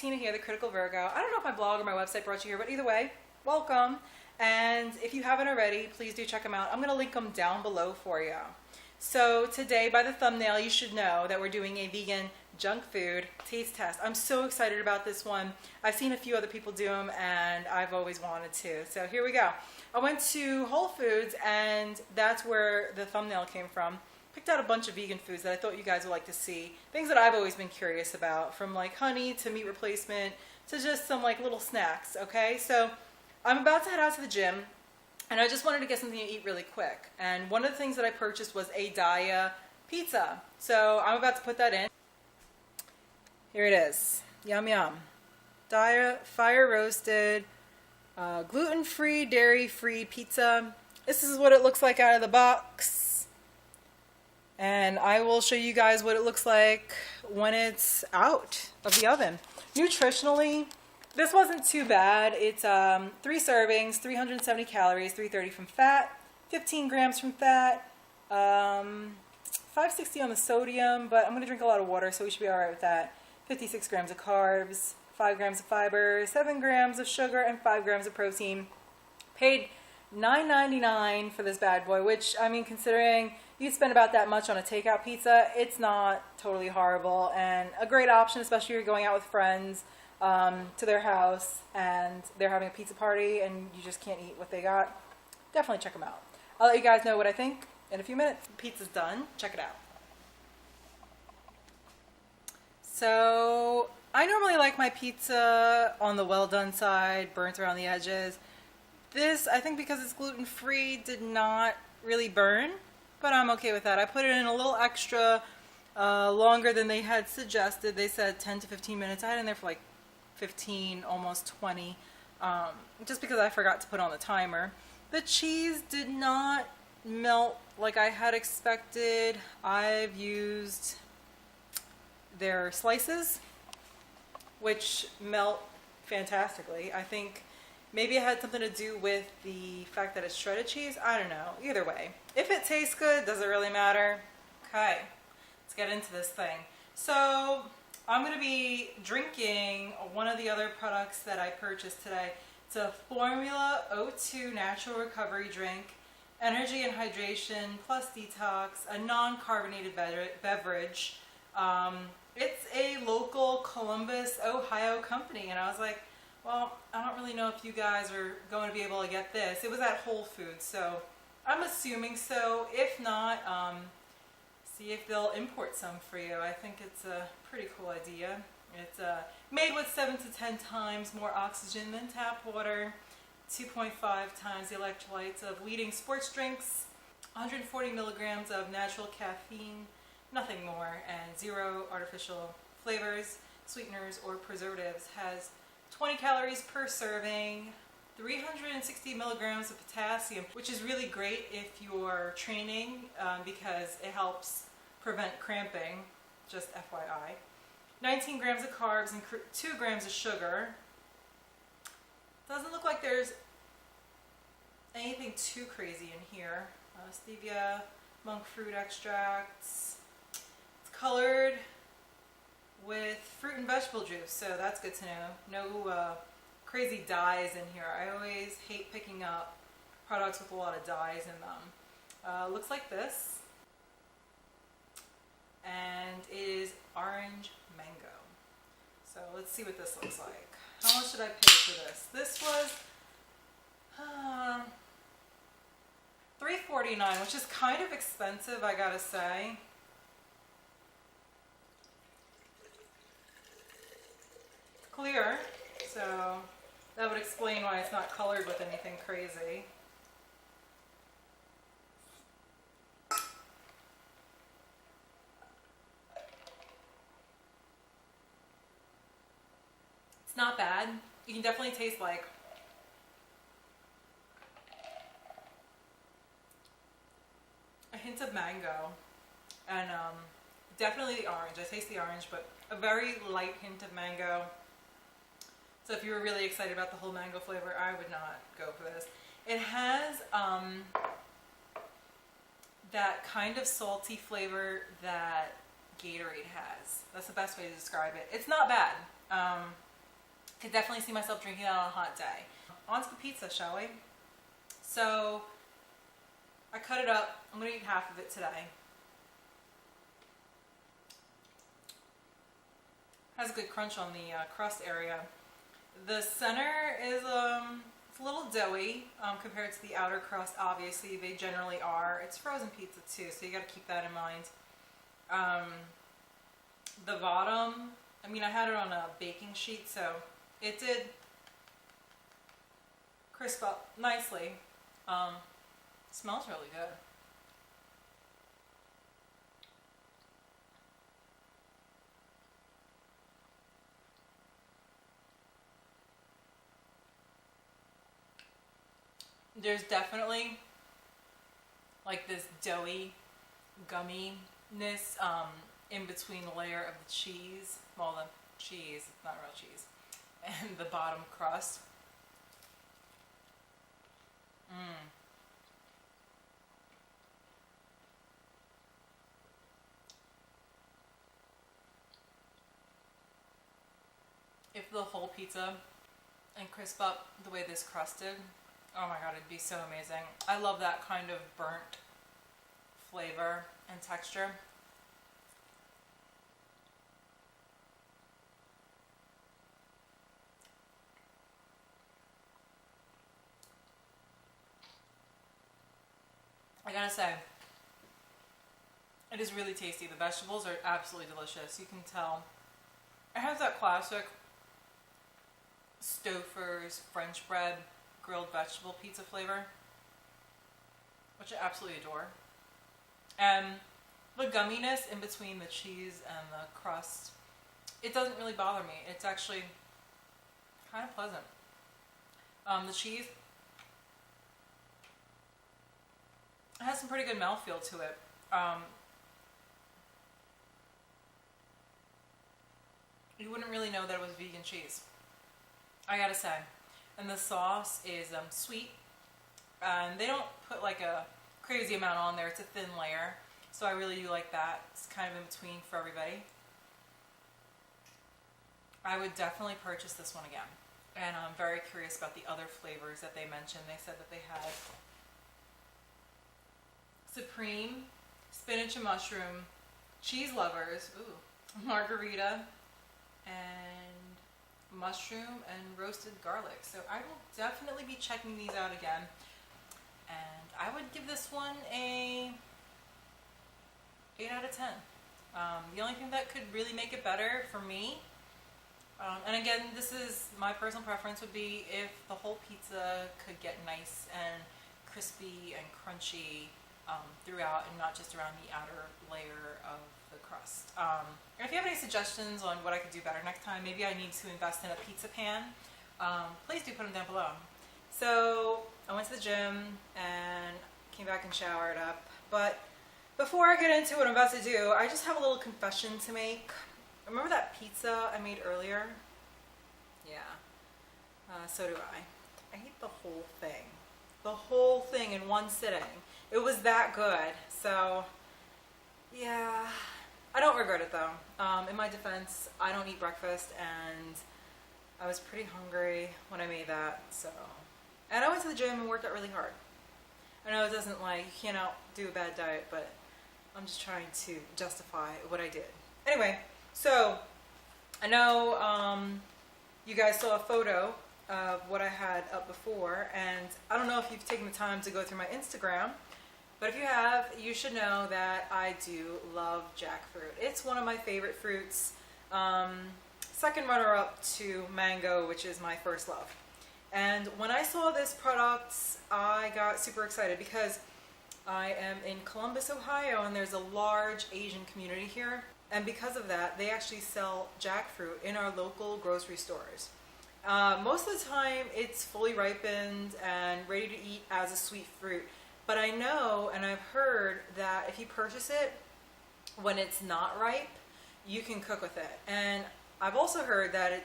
Tina here, the Critical Virgo. I don't know if my blog or my website brought you here, but either way, welcome. And if you haven't already, please do check them out. I'm going to link them down below for you. So today, by the thumbnail, you should know that we're doing a vegan junk food taste test. I'm so excited about this one. I've seen a few other people do them, and I've always wanted to. So here we go. I went to Whole Foods, and that's where the thumbnail came from. Picked out a bunch of vegan foods that I thought you guys would like to see. Things that I've always been curious about, from like honey to meat replacement to just some like little snacks, okay? So I'm about to head out to the gym, and I just wanted to get something to eat really quick. And one of the things that I purchased was a Daiya pizza. So I'm about to put that in. Here it is. Yum yum. Daiya fire roasted, gluten-free, dairy-free pizza. This is what it looks like out of the box. And I will show you guys what it looks like when it's out of the oven. Nutritionally, this wasn't too bad. It's 3 servings, 370 calories, 330 from fat, 15 grams from fat, 560 on the sodium, but I'm going to drink a lot of water, so we should be alright with that. 56 grams of carbs, 5 grams of fiber, 7 grams of sugar, and 5 grams of protein. Paid $9.99 for this bad boy, which, I mean, considering you'd spend about that much on a takeout pizza, it's not totally horrible, and a great option, especially if you're going out with friends to their house and they're having a pizza party and you just can't eat what they got. Definitely check them out. I'll let you guys know what I think in a few minutes. Pizza's done. Check it out. So I normally like my pizza on the well done side, burnt around the edges. This, I think because it's gluten-free, did not really burn, but I'm okay with that. I put it in a little extra longer than they had suggested. They said 10 to 15 minutes. I had it in there for like 15, almost 20, just because I forgot to put on the timer. The cheese did not melt like I had expected. I've used their slices, which melt fantastically. I think maybe it had something to do with the fact that it's shredded cheese. I don't know. Either way, if it tastes good, does it really matter? Okay, let's get into this thing. So I'm going to be drinking one of the other products that I purchased today. It's a Formula O2 natural recovery drink, energy and hydration plus detox, a non-carbonated beverage. It's a local Columbus, Ohio company, and I was like, well, I don't really know if you guys are going to be able to get this. It was at Whole Foods, so I'm assuming so. If not, see if they'll import some for you. I think it's a pretty cool idea. It's made with 7 to 10 times more oxygen than tap water, 2.5 times the electrolytes of leading sports drinks, 140 milligrams of natural caffeine, nothing more, and 0 artificial flavors, sweeteners, or preservatives. Has 20 calories per serving, 360 milligrams of potassium, which is really great if you're training because it helps prevent cramping, just FYI. 19 grams of carbs and 2 grams of sugar. Doesn't look like there's anything too crazy in here. Stevia, monk fruit extracts. It's colored with fruit and vegetable juice, so that's good to know. No crazy dyes in here. I always hate picking up products with a lot of dyes in them. Looks like this, and it is orange mango. So let's see what this looks like. How much did I pay for this? This was $3.49, which is kind of expensive, I gotta say. Clear, so that would explain why it's not colored with anything crazy. It's not bad. You can definitely taste like a hint of mango and definitely the orange. I taste the orange, but a very light hint of mango. So if you were really excited about the whole mango flavor, I would not go for this. It has that kind of salty flavor that Gatorade has. That's the best way to describe it. It's not bad. Could definitely see myself drinking that on a hot day. On to the pizza, shall we? So I cut it up. I'm gonna eat half of it today. Has a good crunch on the crust area. The center is it's a little doughy compared to the outer crust. Obviously, they generally are. It's frozen pizza too, so you got to keep that in mind. The bottom, I mean, I had it on a baking sheet, so it did crisp up nicely. Smells really good. There's definitely like this doughy gumminess in between the layer of the cheese, well, the cheese, not real cheese, and the bottom crust. If the whole pizza and crisp up the way this crust did, oh my god, it'd be so amazing. I love that kind of burnt flavor and texture. I gotta say, it is really tasty. The vegetables are absolutely delicious. You can tell. It has that classic Stouffer's French bread grilled vegetable pizza flavor, which I absolutely adore. And the gumminess in between the cheese and the crust, it doesn't really bother me. It's actually kind of pleasant. The cheese, it has some pretty good mouthfeel to it. You wouldn't really know that it was vegan cheese, I gotta say. And the sauce is sweet, and they don't put like a crazy amount on there. It's a thin layer, so I really do like that. It's kind of in between for everybody. I would definitely purchase this one again, and I'm very curious about the other flavors that they mentioned. They said that they had supreme, spinach and mushroom, cheese lovers, ooh, margarita, and mushroom and roasted garlic. So I will definitely be checking these out again, and I would give this one a 8 out of 10. The only thing that could really make it better for me, and again, this is my personal preference, would be if the whole pizza could get nice and crispy and crunchy throughout, and not just around the outer layer of the crust. If you have any suggestions on what I could do better next time, maybe I need to invest in a pizza pan, please do put them down below. So I went to the gym and came back and showered up, but before I get into what I'm about to do, I just have a little confession to make. Remember that pizza I made earlier? Yeah, so do I. I ate the whole thing. The whole thing in one sitting. It was that good. So, yeah, I don't regret it though. In my defense, I don't eat breakfast, and I was pretty hungry when I made that, so. And I went to the gym and worked out really hard. I know it doesn't, like, you can't do a bad diet, but I'm just trying to justify what I did. Anyway, so I know you guys saw a photo of what I had up before, and I don't know if you've taken the time to go through my Instagram, but if you have, you should know that I do love jackfruit. It's one of my favorite fruits. Second runner-up to mango, which is my first love. And when I saw this product, I got super excited because I am in Columbus, Ohio, and there's a large Asian community here. And because of that, they actually sell jackfruit in our local grocery stores. Most of the time, it's fully ripened and ready to eat as a sweet fruit. But I know, and I've heard, that if you purchase it when it's not ripe, you can cook with it. And I've also heard that it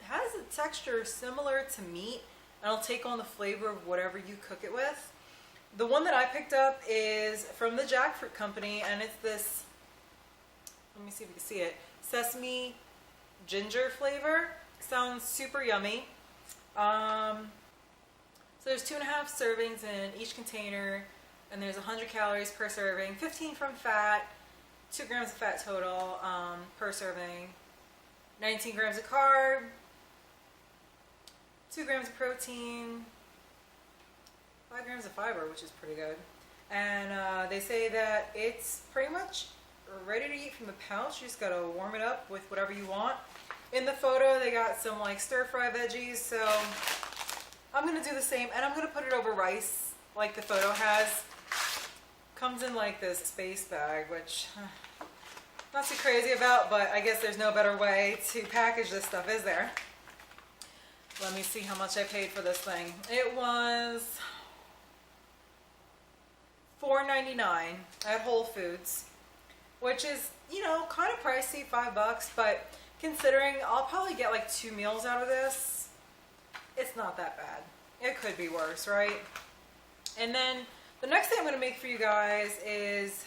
has a texture similar to meat, and it'll take on the flavor of whatever you cook it with. The one that I picked up is from the Jackfruit company, and it's this, let me see if you can see it, sesame ginger flavor. Sounds super yummy. So there's 2.5 servings in each container, and there's 100 calories per serving, 15 from fat, 2 grams of fat total per serving, 19 grams of carb, 2 grams of protein, 5 grams of fiber, which is pretty good. And they say that it's pretty much ready to eat from the pouch. You just gotta warm it up with whatever you want. In the photo, they got some like stir-fry veggies, so I'm gonna do the same, and I'm gonna put it over rice, like the photo has. Comes in like this space bag, which not too crazy about, but I guess there's no better way to package this stuff, is there? Let me see how much I paid for this thing. It was $4.99 at Whole Foods, which is, you know, kind of pricey, $5, but considering I'll probably get like 2 meals out of this, it's not that bad. It could be worse, right? And then the next thing I'm going to make for you guys is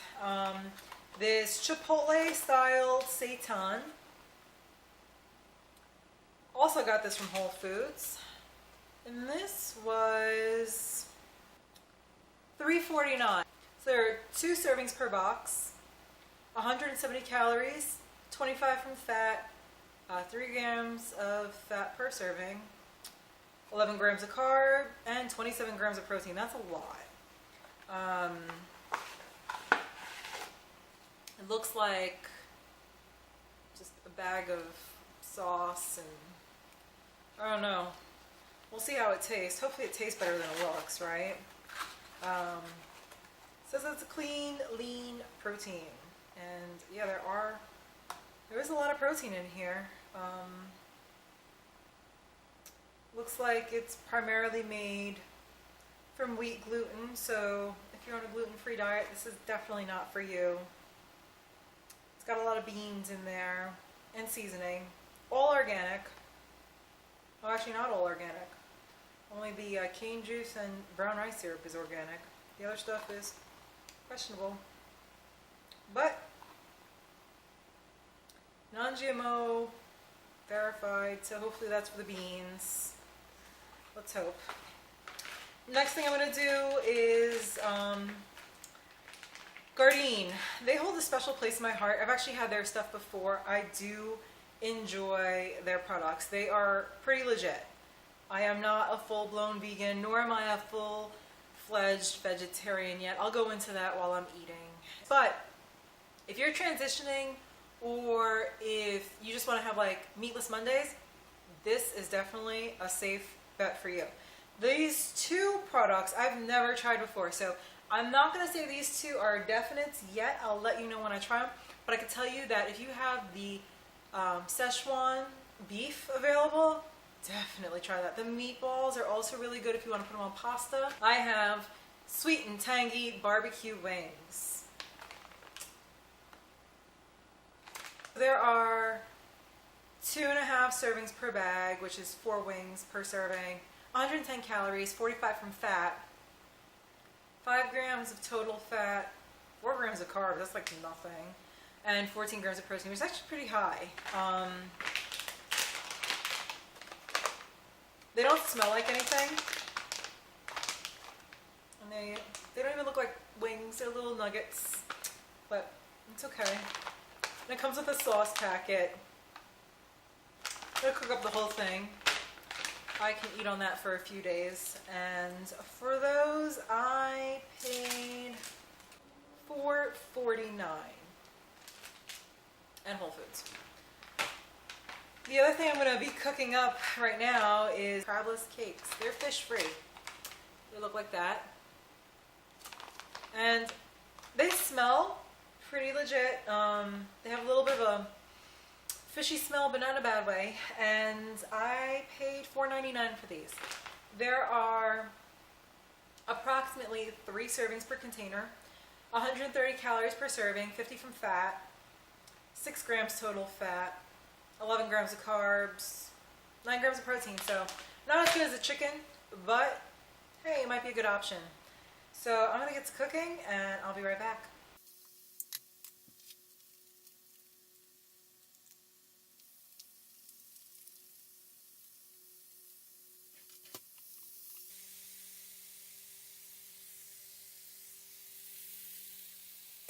this Chipotle style Seitan. Also got this from Whole Foods. And this was $3.49. So there are 2 servings per box, 170 calories, 25 from fat, 3 grams of fat per serving, 11 grams of carb, and 27 grams of protein. That's a lot. It looks like just a bag of sauce, and I don't know. We'll see how it tastes. Hopefully it tastes better than it looks, right? Says it's a clean, lean protein. And yeah, there is a lot of protein in here. Looks like it's primarily made from wheat gluten, so if you're on a gluten-free diet, this is definitely not for you. It's got a lot of beans in there and seasoning. All organic. Well, actually not all organic. Only the cane juice and brown rice syrup is organic. The other stuff is questionable. But non-GMO, verified, so hopefully that's for the beans. Let's hope. Next thing I'm going to do is Gardein. They hold a special place in my heart. I've actually had their stuff before. I do enjoy their products. They are pretty legit. I am not a full-blown vegan, nor am I a full-fledged vegetarian yet. I'll go into that while I'm eating. But if you're transitioning, or if you just want to have like meatless Mondays, this is definitely a safe bet for you. These 2 products I've never tried before, so I'm not going to say these 2 are definites yet. I'll let you know when I try them. But I can tell you that if you have the Szechuan beef available, definitely try that. The meatballs are also really good if you want to put them on pasta. I have sweet and tangy barbecue wings. There are 2.5 servings per bag, which is 4 wings per serving, 110 calories, 45 from fat, 5 grams of total fat, 4 grams of carbs, that's like nothing, and 14 grams of protein, which is actually pretty high. They don't smell like anything, and they don't even look like wings, they're little nuggets, but it's okay. And it comes with a sauce packet. I'm going to cook up the whole thing. I can eat on that for a few days. And for those, I paid $4.49 at Whole Foods. The other thing I'm going to be cooking up right now is Crabless cakes. They're fish-free. They look like that. And they smell pretty legit. They have a little bit of a fishy smell, but not in a bad way. And I paid $4.99 for these. There are approximately 3 servings per container, 130 calories per serving, 50 from fat, 6 grams total fat, 11 grams of carbs, 9 grams of protein. So not as good as a chicken, but hey, it might be a good option. So I'm going to get to cooking and I'll be right back.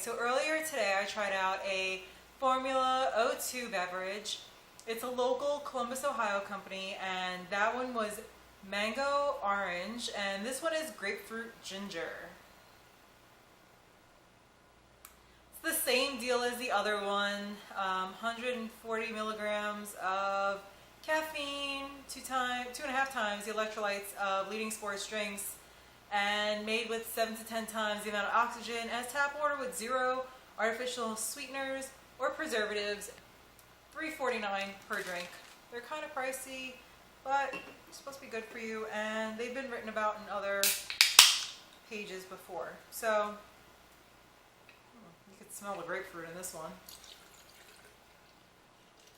So earlier today I tried out a Formula O2 beverage. It's a local Columbus, Ohio company, and that one was mango orange, and this one is grapefruit ginger. It's the same deal as the other one, 140 milligrams of caffeine, 2.5 times the electrolytes of leading sports drinks, and made with 7 to 10 times the amount of oxygen, as tap water with 0 artificial sweeteners or preservatives. $3.49 per drink. They're kind of pricey, but they're supposed to be good for you, and they've been written about in other pages before. So you could smell the grapefruit in this one.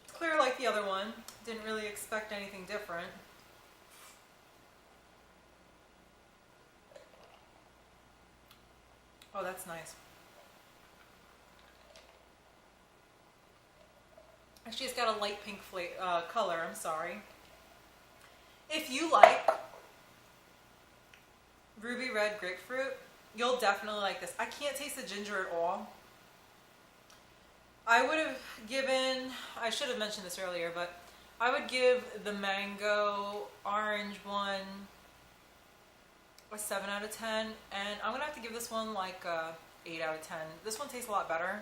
It's clear like the other one. Didn't really expect anything different. Oh, that's nice. Actually, it's got a light pink color, I'm sorry. If you like ruby red grapefruit, you'll definitely like this. I can't taste the ginger at all. I would have given, I should have mentioned this earlier, but I would give the mango orange one a 7 out of 10, and I'm going to have to give this one like a 8 out of 10. This one tastes a lot better.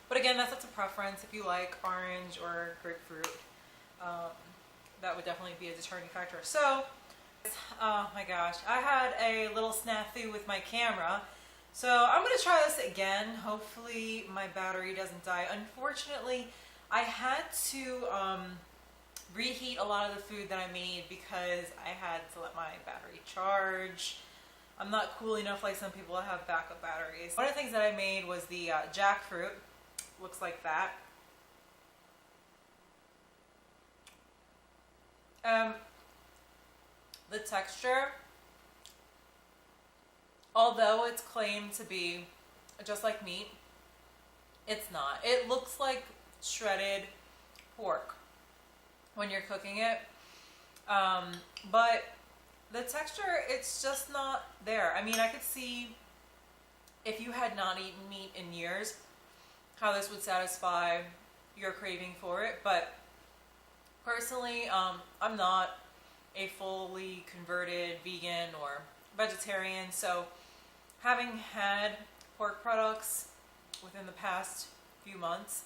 But again, that's up to preference. If you like orange or grapefruit, that would definitely be a determining factor. So, oh my gosh, I had a little snafu with my camera. So I'm going to try this again. Hopefully my battery doesn't die. Unfortunately, I had to reheat a lot of the food that I made because I had to let my battery charge. I'm not cool enough like some people that have backup batteries. One of the things that I made was the jackfruit. Looks like that. The texture, although it's claimed to be just like meat, it's not. It looks like shredded pork when you're cooking it, but the texture, it's just not there. I mean, I could see if you had not eaten meat in years how this would satisfy your craving for it, but personally, I'm not a fully converted vegan or vegetarian, so having had pork products within the past few months,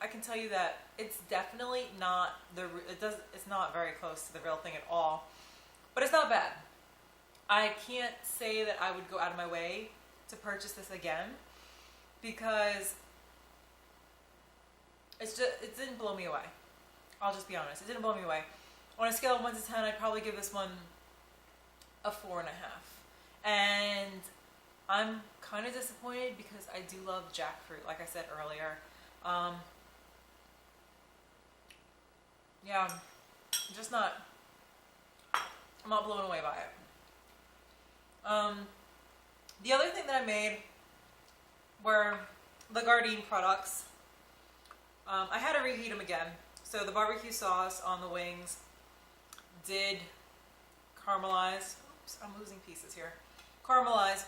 I can tell you that it's definitely not it's not very close to the real thing at all, but it's not bad. I can't say that I would go out of my way to purchase this again, because it didn't blow me away. I'll just be honest, it didn't blow me away. On a scale of 1 to 10, I'd probably give this one a 4.5. And I'm kind of disappointed because I do love jackfruit, like I said earlier. Yeah, I'm not blown away by it. The other thing that I made were the Gardein products. I had to reheat them again. So the barbecue sauce on the wings did caramelize. Oops, I'm losing pieces here. Caramelize,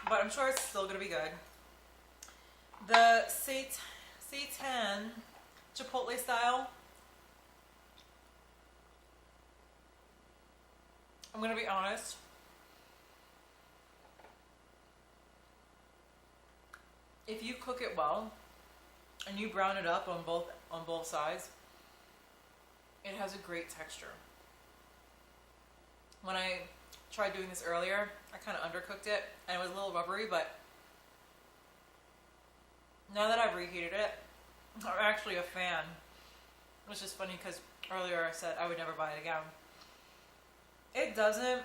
but I'm sure it's still going to be good. The Seitan Chipotle style, I'm going to be honest, if you cook it well and you brown it up on both sides, it has a great texture. When I tried doing this earlier, I kind of undercooked it and it was a little rubbery, but now that I've reheated it, I'm actually a fan. Which is funny because earlier I said I would never buy it again. It doesn't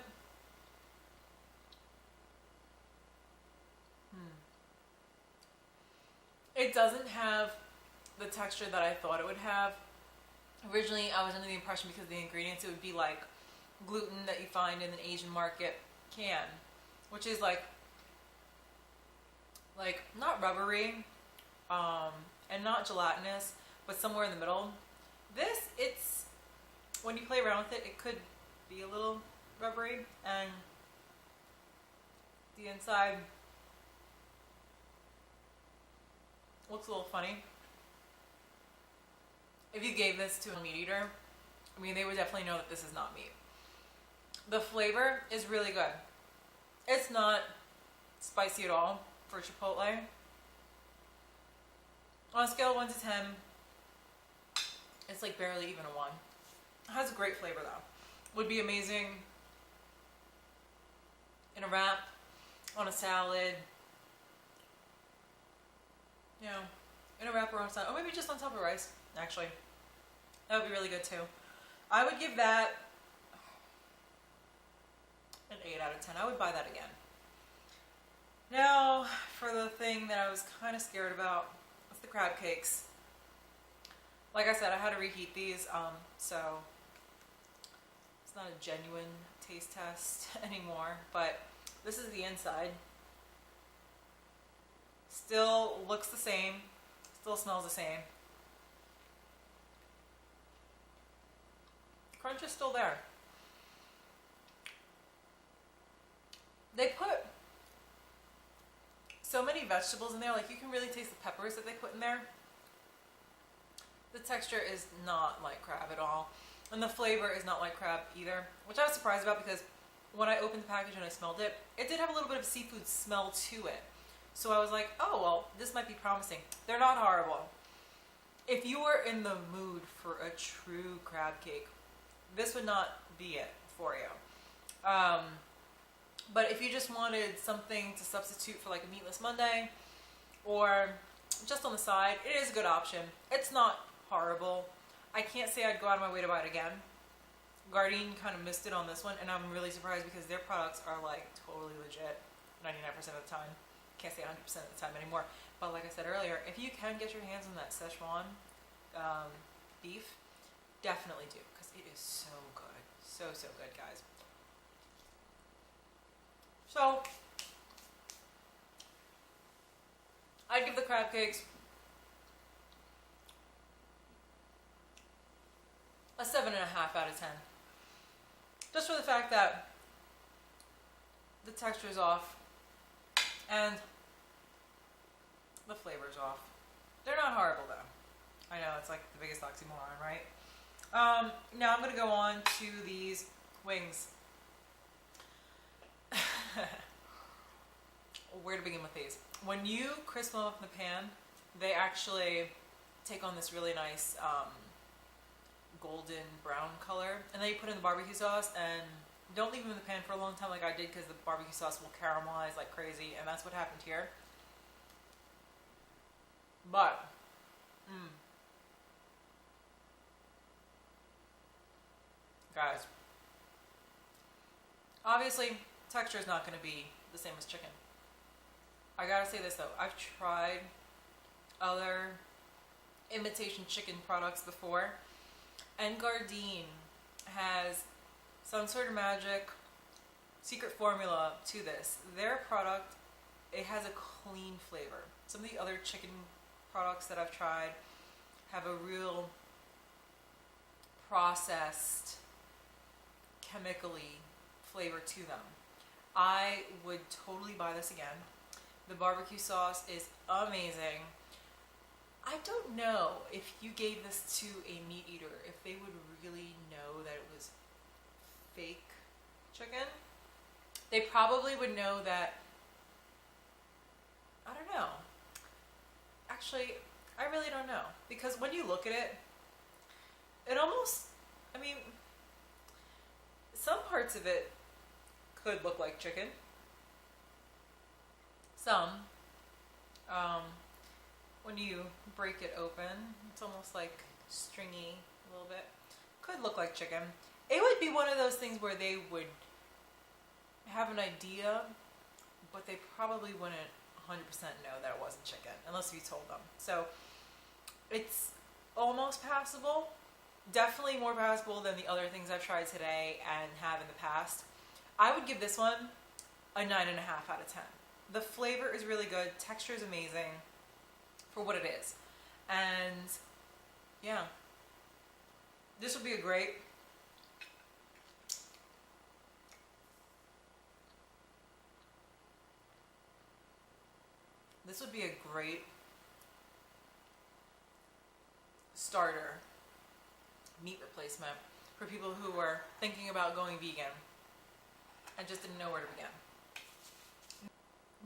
It doesn't have the texture that I thought it would have. Originally, I was under the impression because of the ingredients, it would be like gluten that you find in an Asian market can, which is like not rubbery, and not gelatinous, but somewhere in the middle. This, it's, when you play around with it, it could be a little rubbery, and the inside looks a little funny. If you gave this to a meat eater, I mean, they would definitely know that this is not meat. The flavor is really good. It's not spicy at all for Chipotle. On a scale of 1 to 10, it's like barely even a 1. It has a great flavor though. Would be amazing in a wrap, on a salad, you know, in a wrap or on a salad, or maybe just on top of rice, actually. That would be really good too. I would give that an 8 out of 10. I would buy that again. Now, for the thing that I was kind of scared about, it's the crab cakes. Like I said, I had to reheat these, so it's not a genuine taste test anymore, but this is the inside. Still looks the same, still smells the same. Crunch is still there. They put so many vegetables in there, like you can really taste the peppers that they put in there. The texture is not like crab at all. And the flavor is not like crab either, which I was surprised about because when I opened the package and I smelled it, it did have a little bit of seafood smell to it. So I was like, oh, well, this might be promising. They're not horrible. If you were in the mood for a true crab cake, this would not be it for you. But if you just wanted something to substitute for like a meatless Monday or just on the side, it is a good option. It's not horrible. I can't say I'd go out of my way to buy it again. Gardein kind of missed it on this one, and I'm really surprised because their products are like totally legit 99% of the time. Can't say 100% of the time anymore. But like I said earlier, if you can get your hands on that Szechuan beef, definitely do because it is so good. So, so good, guys. So, I'd give the crab cakes a 7.5 out of 10. Just for the fact that the texture is off and the flavor is off. They're not horrible though. I know, it's like the biggest oxymoron, right? Now I'm going to go on to these wings. Where to begin with these? When you crisp them up in the pan, they actually take on this really nice golden brown color, and then you put in the barbecue sauce and don't leave them in the pan for a long time like I did because the barbecue sauce will caramelize like crazy, and that's what happened here. But guys, obviously texture is not going to be the same as chicken. I gotta say this though, I've tried other imitation chicken products before, and Gardein has some sort of magic secret formula to this. Their product, it has a clean flavor. Some of the other chicken products that I've tried have a real processed, chemically flavor to them. I would totally buy this again. The barbecue sauce is amazing. I don't know if you gave this to a meat eater, if they would really know that it was fake chicken. They probably would know that, I don't know. Actually, I really don't know. Because when you look at it, it almost, I mean, some parts of it could look like chicken. Some. When you break it open, it's almost like stringy a little bit. Could look like chicken. It would be one of those things where they would have an idea, but they probably wouldn't 100% know that it wasn't chicken, unless you told them. So, it's almost passable. Definitely more passable than the other things I've tried today and have in the past. I would give this one a 9.5 out of 10. The flavor is really good. Texture is amazing for what it is. And yeah, this would be a great starter meat replacement for people who were thinking about going vegan and just didn't know where to begin.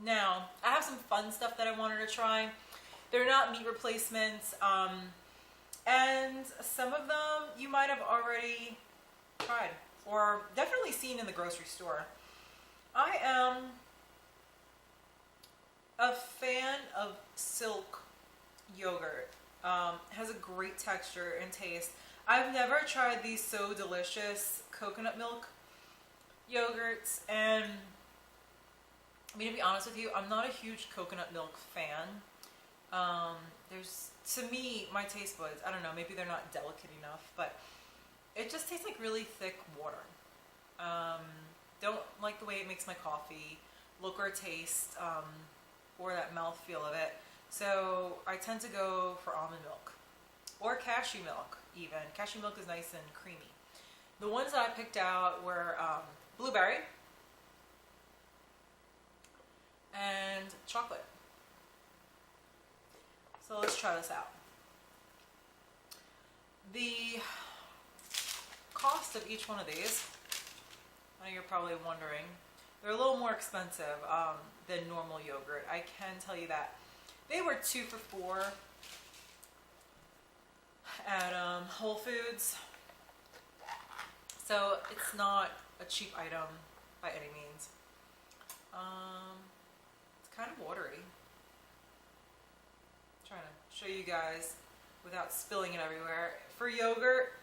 Now, I have some fun stuff that I wanted to try. They're not meat replacements, and some of them you might have already tried or definitely seen in the grocery store. I am a fan of silk yogurt. Has a great texture and taste. I've never tried these So Delicious coconut milk yogurts, and I mean, to be honest with you, I'm not a huge coconut milk fan. To me, my taste buds, I don't know, maybe they're not delicate enough, but it just tastes like really thick water. Don't like the way it makes my coffee look or taste, or that mouthfeel of it. So I tend to go for almond milk or cashew milk even. Cashew milk is nice and creamy. The ones that I picked out were blueberry and chocolate. So let's try this out. The cost of each one of these, I know you're probably wondering, they're a little more expensive than normal yogurt. I can tell you that. They were 2 for $4 at Whole Foods. So it's not a cheap item by any means. It's kind of watery. I'm trying to show you guys without spilling it everywhere. For yogurt,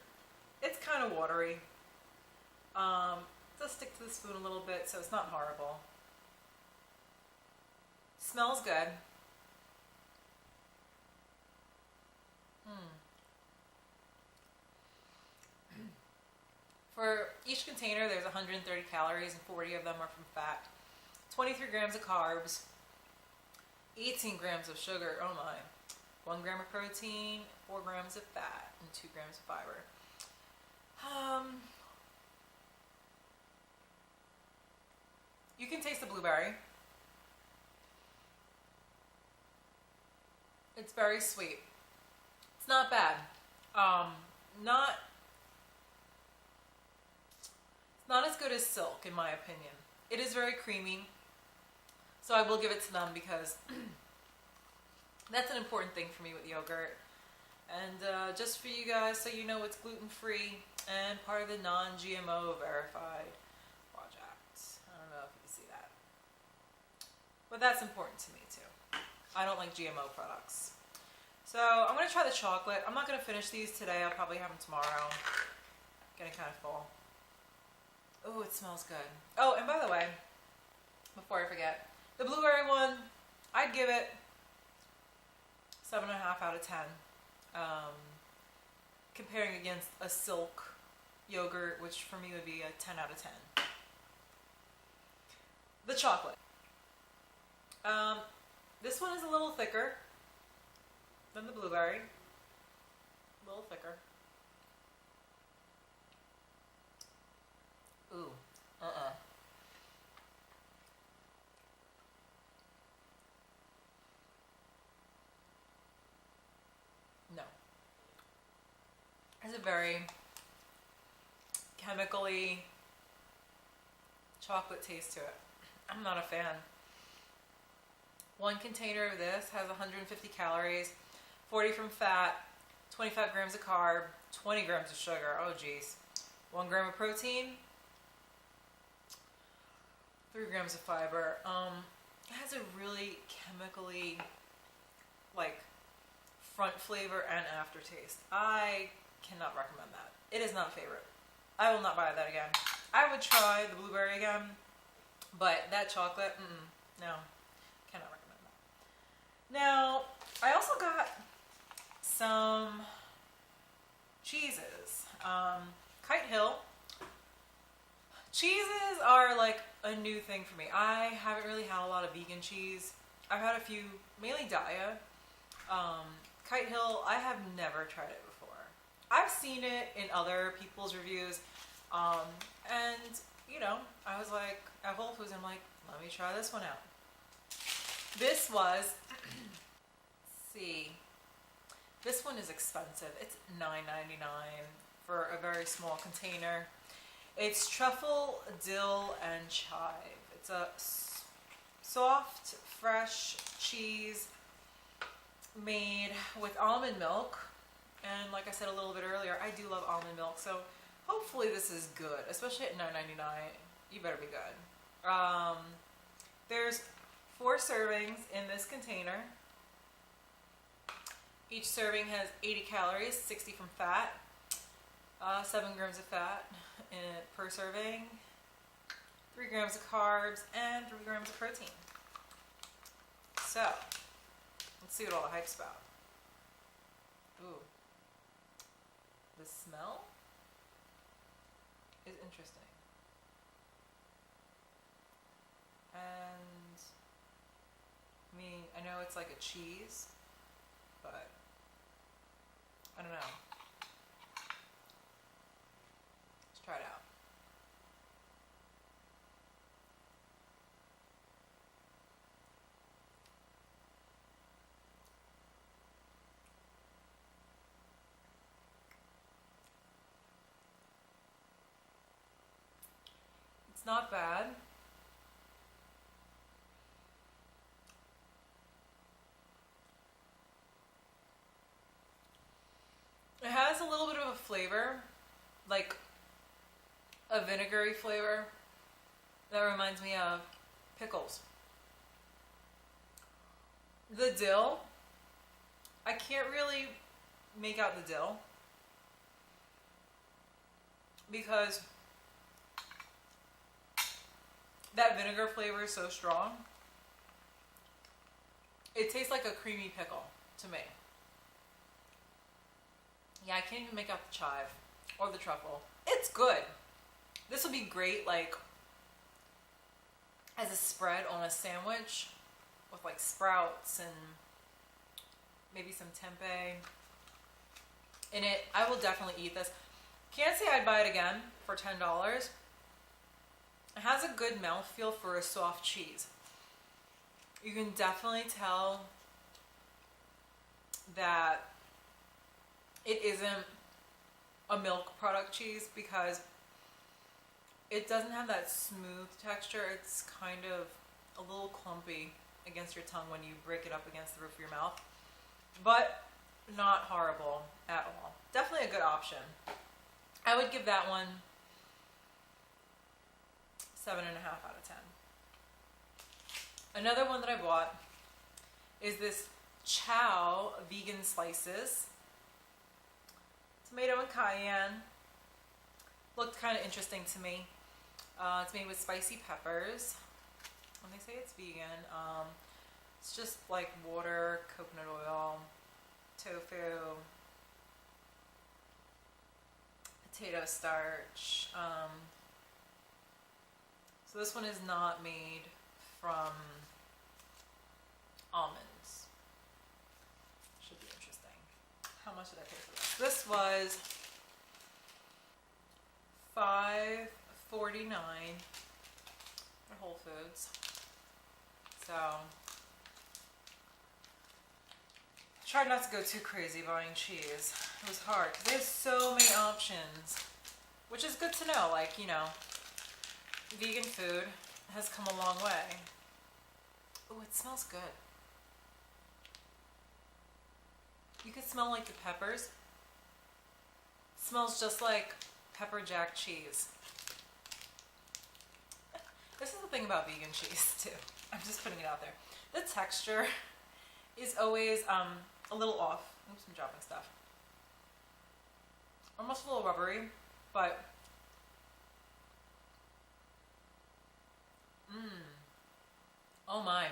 it's kind of watery. Just stick to the spoon a little bit so it's not horrible. Smells good. For each container, there's 130 calories and 40 of them are from fat. 23 grams of carbs, 18 grams of sugar, oh my, 1 gram of protein, 4 grams of fat, and 2 grams of fiber. You can taste the blueberry. It's very sweet. It's not bad. Not as good as silk, in my opinion. It is very creamy, so I will give it to them because that's an important thing for me with yogurt. And just for you guys, so you know, it's gluten-free and part of the non-GMO verified project. I don't know if you can see that, but that's important to me too. I don't like GMO products. So I'm going to try the chocolate. I'm not going to finish these today. I'll probably have them tomorrow. Getting kind of full. Oh, it smells good. Oh, and by the way, before I forget, the blueberry one, I'd give it 7.5 out of 10. Comparing against a silk yogurt, which for me would be a 10 out of 10. The chocolate. This one is a little thicker than the blueberry. A little thicker. Ooh, No. There's a very chemically chocolate taste to it. I'm not a fan. One container of this has 150 calories, 40 from fat, 25 grams of carb, 20 grams of sugar. Oh geez. 1 gram of protein, 3 grams of fiber. It has a really chemically, like, front flavor and aftertaste. I cannot recommend that. It is not a favorite. I will not buy that again. I would try the blueberry again, but that chocolate, no, cannot recommend that. Now, I also got some cheeses. Kite Hill. Cheeses are like a new thing for me. I haven't really had a lot of vegan cheese. I've had a few, mainly Daiya. Kite Hill, I have never tried it before. I've seen it in other people's reviews, and you know, I was like, at Whole Foods, I'm like, let me try this one out. This was, let's see, This one is expensive. It's $9.99 for a very small container. It's truffle, dill, and chive. It's a soft, fresh cheese made with almond milk. And like I said a little bit earlier, I do love almond milk, so hopefully this is good, especially at $9.99. You better be good. There's 4 servings in this container. Each serving has 80 calories, 60 from fat, 7 grams of fat per serving, 3 grams of carbs, and 3 grams of protein. So, let's see what all the hype's about. Ooh. The smell is interesting. And, I mean, I know it's like a cheese, but I don't know. Let's try it out. It's not bad. It has a little bit of a flavor, like a vinegary flavor that reminds me of pickles. The dill, I can't really make out the dill because that vinegar flavor is so strong. It tastes like a creamy pickle to me. Yeah, I can't even make out the chive or the truffle. It's good. This would be great, like, as a spread on a sandwich with, like, sprouts and maybe some tempeh in it. I will definitely eat this. Can't say I'd buy it again for $10. It has a good mouthfeel for a soft cheese. You can definitely tell that it isn't a milk product cheese because it doesn't have that smooth texture. It's kind of a little clumpy against your tongue when you break it up against the roof of your mouth, but not horrible at all. Definitely a good option. I would give that one 7.5 out of 10. Another one that I bought is this Chao vegan slices. Tomato and cayenne. Looked kind of interesting to me. It's made with spicy peppers. When they say it's vegan, it's just like water, coconut oil, tofu, potato starch. So this one is not made from almonds. Should be interesting. How much did I pay for this? This was $5.49 at Whole Foods. So tried not to go too crazy buying cheese. It was hard because they have so many options, which is good to know. Like, you know, vegan food has come a long way. Oh, it smells good. You can smell like the peppers. It smells just like pepper jack cheese. This is the thing about vegan cheese too. I'm just putting it out there. The texture is always a little off. Oops, I'm dropping stuff. Almost a little rubbery, but oh my.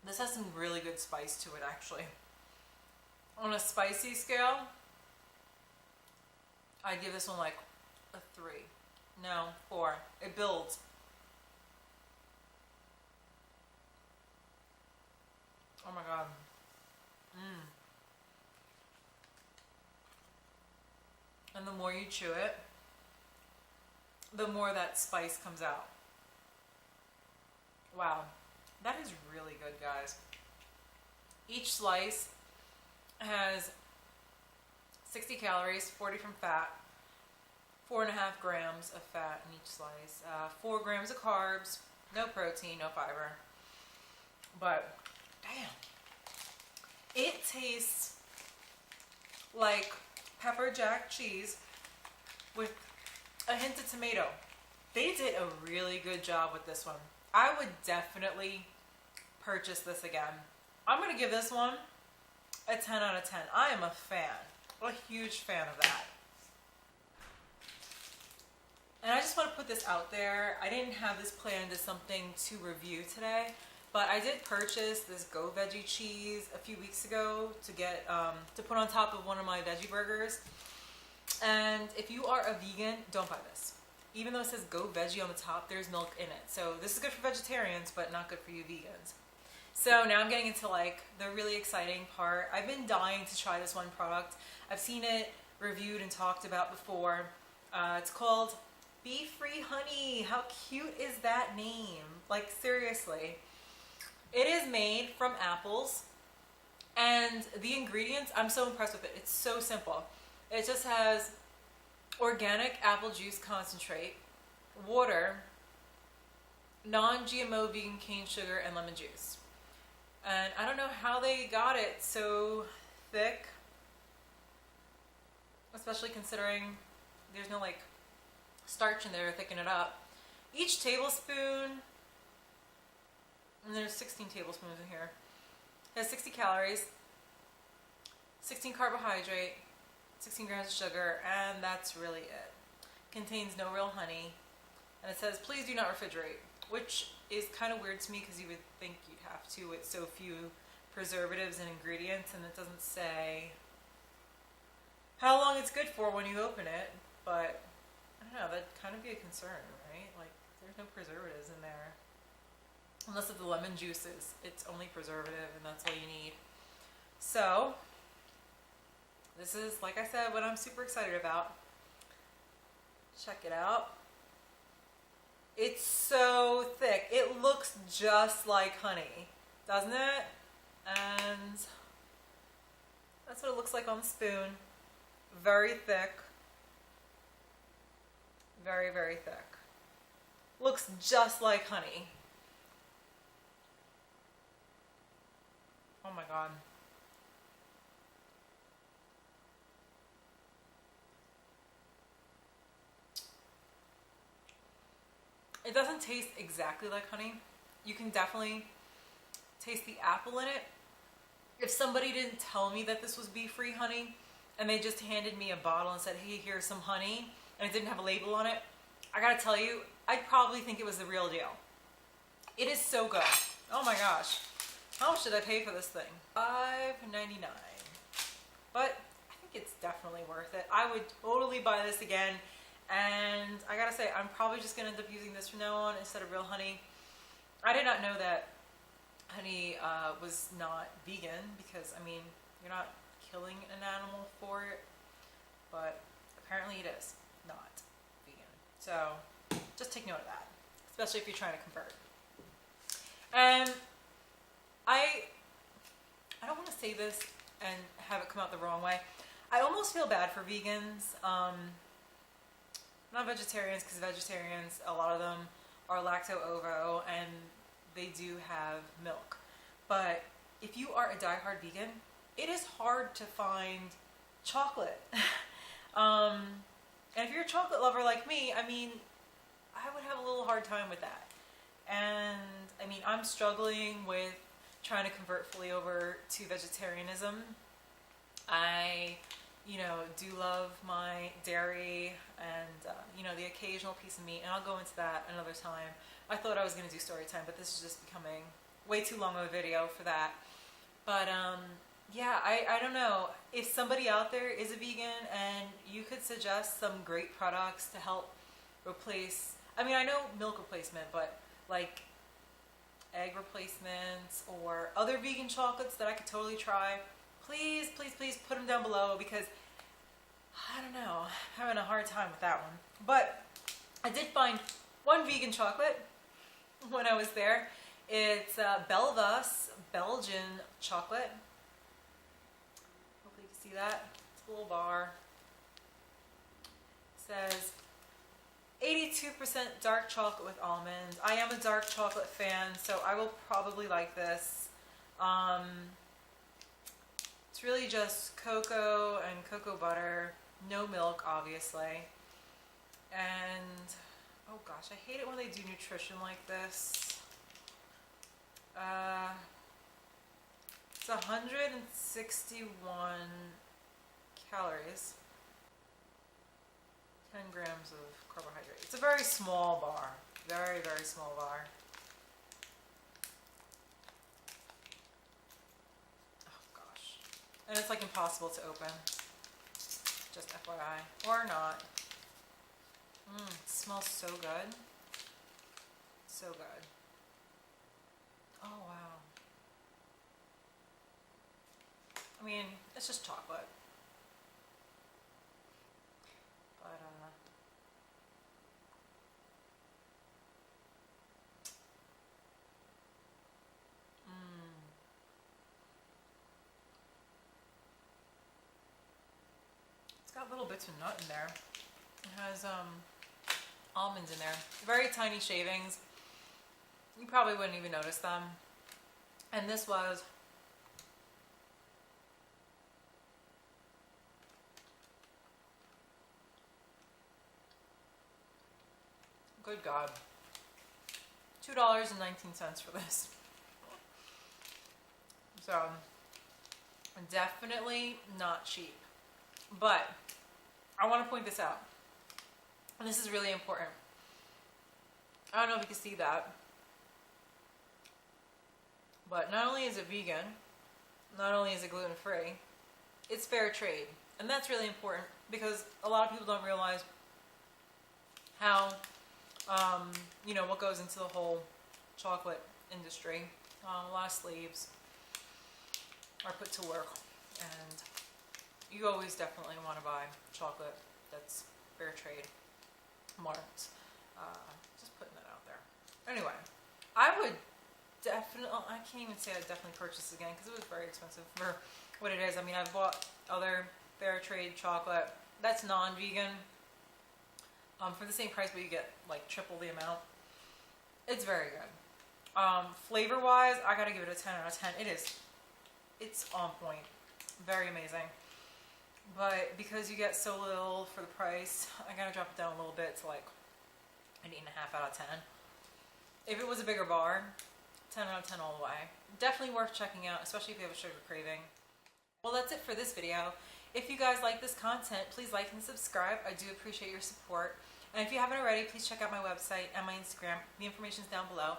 This has some really good spice to it, actually. On a spicy scale, I'd give this one like a 3. No, 4. It builds. Oh my god. And the more you chew it, the more that spice comes out. Wow, that is really good, guys. Each slice has 60 calories, 40 from fat, 4.5 grams of fat in each slice, 4 grams of carbs, no protein, no fiber. But damn, it tastes like pepper jack cheese with a hint of tomato. They did a really good job with this one. I would definitely purchase this again. I'm gonna give this one a 10 out of 10. I am a fan, a huge fan of that. And I just want to put this out there. I didn't have this planned as something to review today, but I did purchase this Go Veggie cheese a few weeks ago to get to put on top of one of my veggie burgers. And if you are a vegan, don't buy this. Even though it says Go Veggie on the top, there's milk in it. So this is good for vegetarians, but not good for you vegans. So now I'm getting into like the really exciting part. I've been dying to try this one product. I've seen it reviewed and talked about before. It's called Bee Free Honey. How cute is that name? Like seriously. It is made from apples, and the ingredients, I'm so impressed with it. It's so simple. It just has organic apple juice concentrate, water, non-GMO vegan cane sugar, and lemon juice. And I don't know how they got it so thick, especially considering there's no like starch in there to thicken it up. Each tablespoon, and there's 16 tablespoons in here, has 60 calories, 16 carbohydrate, 16 grams of sugar, and that's really it. Contains no real honey, and it says please do not refrigerate, which is kind of weird to me because you would think you'd have to with so few preservatives and ingredients, and it doesn't say how long it's good for when you open it, but I don't know, that'd kind of be a concern, right? Like, there's no preservatives in there. Unless it's the lemon juices, it's only preservative and that's all you need. So, this is, like I said, what I'm super excited about. Check it out. It's so thick. It looks just like honey, doesn't it? And that's what it looks like on the spoon. Very thick. Very, very thick. Looks just like honey. Oh my god. It doesn't taste exactly like honey. You can definitely taste the apple in it. If somebody didn't tell me that this was bee-free honey and they just handed me a bottle and said, hey, here's some honey, and it didn't have a label on it, I gotta tell you, I'd probably think it was the real deal. It is so good. Oh my gosh. How much did I pay for this thing? $5.99. But I think it's definitely worth it. I would totally buy this again. And I gotta say, I'm probably just gonna end up using this from now on instead of real honey. I did not know that honey was not vegan because, I mean, you're not killing an animal for it, but apparently it is not vegan. So just take note of that, especially if you're trying to convert. And I don't want to say this and have it come out the wrong way. I almost feel bad for vegans. Not vegetarians, because vegetarians, a lot of them are lacto-ovo and they do have milk. But if you are a diehard vegan, it is hard to find chocolate. And if you're a chocolate lover like me, I mean, I would have a little hard time with that. And I mean, I'm struggling with trying to convert fully over to vegetarianism. I do love my dairy and, the occasional piece of meat, and I'll go into that another time. I thought I was going to do story time, but this is just becoming way too long of a video for that. But, yeah, I don't know. If somebody out there is a vegan and you could suggest some great products to help replace, I mean, I know milk replacement, but like egg replacements or other vegan chocolates that I could totally try, please, please, please put them down below, because I don't know, I'm having a hard time with that one. But I did find one vegan chocolate when I was there. It's Belvas Belgian chocolate. Hopefully you can see that. It's a little bar. It says 82% dark chocolate with almonds. I am a dark chocolate fan, so I will probably like this. It's really just cocoa and cocoa butter, no milk, obviously. And, oh gosh, I hate it when they do nutrition like this. It's 161 calories. 10 grams of carbohydrate. It's a very small bar. Very, very small bar. Oh gosh. And it's like impossible to open. Just FYI. Or not. It smells so good. So good. Oh wow. I mean, it's just chocolate. But it's got little bits of nut in there. It has almonds in there. Very tiny shavings. You probably wouldn't even notice them. And this was good God. $2.19 for this. So definitely not cheap. But I want to point this out. And this is really important. I don't know if you can see that. But not only is it vegan, not only is it gluten-free, it's fair trade. And that's really important because a lot of people don't realize how, you know, what goes into the whole chocolate industry. A lot of slaves are put to work, and you always definitely want to buy chocolate that's fair trade marked. Just putting that out there. Anyway, I would definitely, I can't even say I'd definitely purchase this again because it was very expensive for what it is. I mean, I've bought other fair trade chocolate that's non-vegan for the same price, but you get like triple the amount. It's very good. Flavor wise, I gotta give it a 10 out of 10. It's on point. Very amazing. But because you get so little for the price, I gotta drop it down a little bit to like an 8.5 out of 10. If it was a bigger bar, 10 out of 10 all the way. Definitely worth checking out, especially if you have a sugar craving. Well, that's it for this video. If you guys like this content, please like and subscribe. I do appreciate your support. And if you haven't already, please check out my website and my Instagram. The information's down below.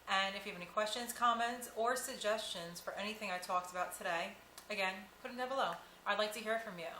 And if you have any questions, comments, or suggestions for anything I talked about today, again, put them down below. I'd like to hear from you.